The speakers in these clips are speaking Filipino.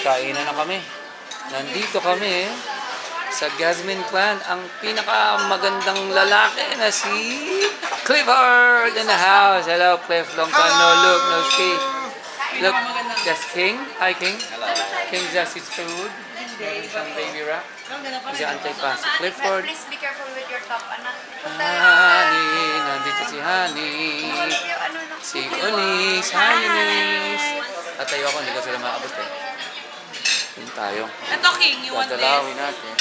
Kainan na kami. Nandito kami sa Gasmin Clan. Ang pinakamagandang lalaki na si Clifford in the house. Hello, Cliff. Long time no look, no see. Look, that's King. Hi, King. King just his food. Meron siyang baby wrap. Antay pa si Clifford. Please be careful with your top, anak. Honey, nandito si Honey. Si Unis. Hi, Unis. Tatayo ako, hindi ko sila maabot eh. Yun tayo. Ito, King, you want this? Dadalawin natin.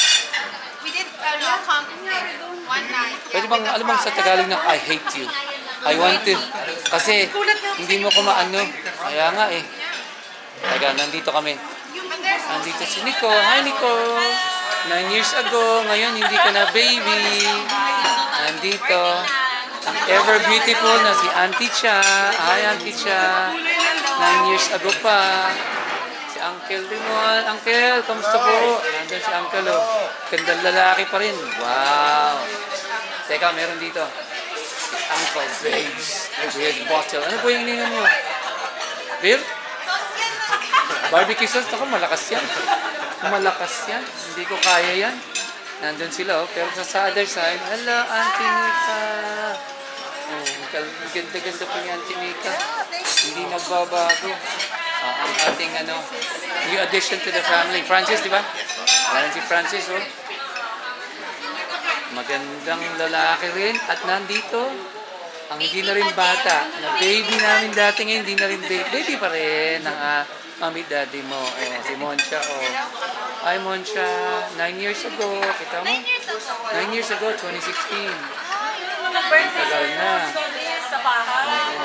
We did camp one night. Pwede bang, alam mo sa Tagalog na I hate you. I want to. Kasi hindi mo ko maano. Kaya nga eh. Taga, nandito kami. Nandito si Nico. Hi, Nico. 9 years ago. Ngayon, hindi ka na baby. Nandito. Ang ever beautiful na si Auntie Cha. Hi, Auntie Cha. 9 years ago pa. Si Uncle Limon. Uncle, kamusta po? Nandun si Uncle, oh. Gandang lalaki pa rin. Wow. Teka, meron dito. Si Uncle Babes. With bottle. Ano po yung ininom mo? Beer? Barbecue sauce? Ako, malakas yan. Malakas yan. Hindi ko kaya yan. Nandun sila, oh. Pero sa other side, hello, Auntie Nika. Oh, ganda-ganda po ni Auntie Nika. Hindi nagbabago. Ang ating new addition to the family. Francis, di ba? Ayan si Francis, oh. Magandang lalaki rin. At nandito, ang hindi na rin bata, na baby namin dati ngayon, hindi na rin baby pa rin ng mami daddy mo. Oh, si Moncha, oh. Hi, Moncha. 9 years ago. Kita mo? 9 years ago, 2016. Tagal na. Sa bahay.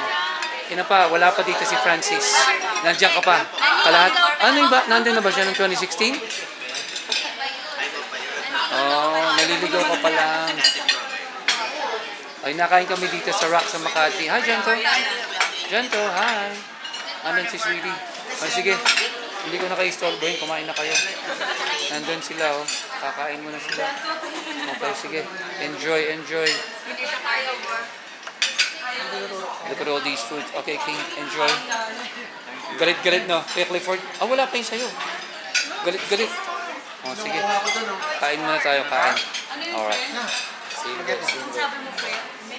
Ina pa, wala pa dito si Francis. Nandiyan ka pa. Kalahat. Ano yung ba? Nandun na ba siya noong 2016? Oh, naliligaw ka pa lang. Ay, nakain kami dito sa Rock sa Makati. Hi, Janto. Janto, hi. Andun si Sweetie. Ay, sige. Hindi ko na kayo istorbohin. Kumain na kayo. Nandun sila, oh. Kakain mo na sila. Okay, sige. Enjoy, enjoy. Look at all these foods. Okay, King, enjoy. Galit-galit, no? Kaya Clifford, wala pa yung sayo. Galit-galit. Oh, sige. Kain muna tayo, kain. Alright. See you guys. Sabi mo, Fred?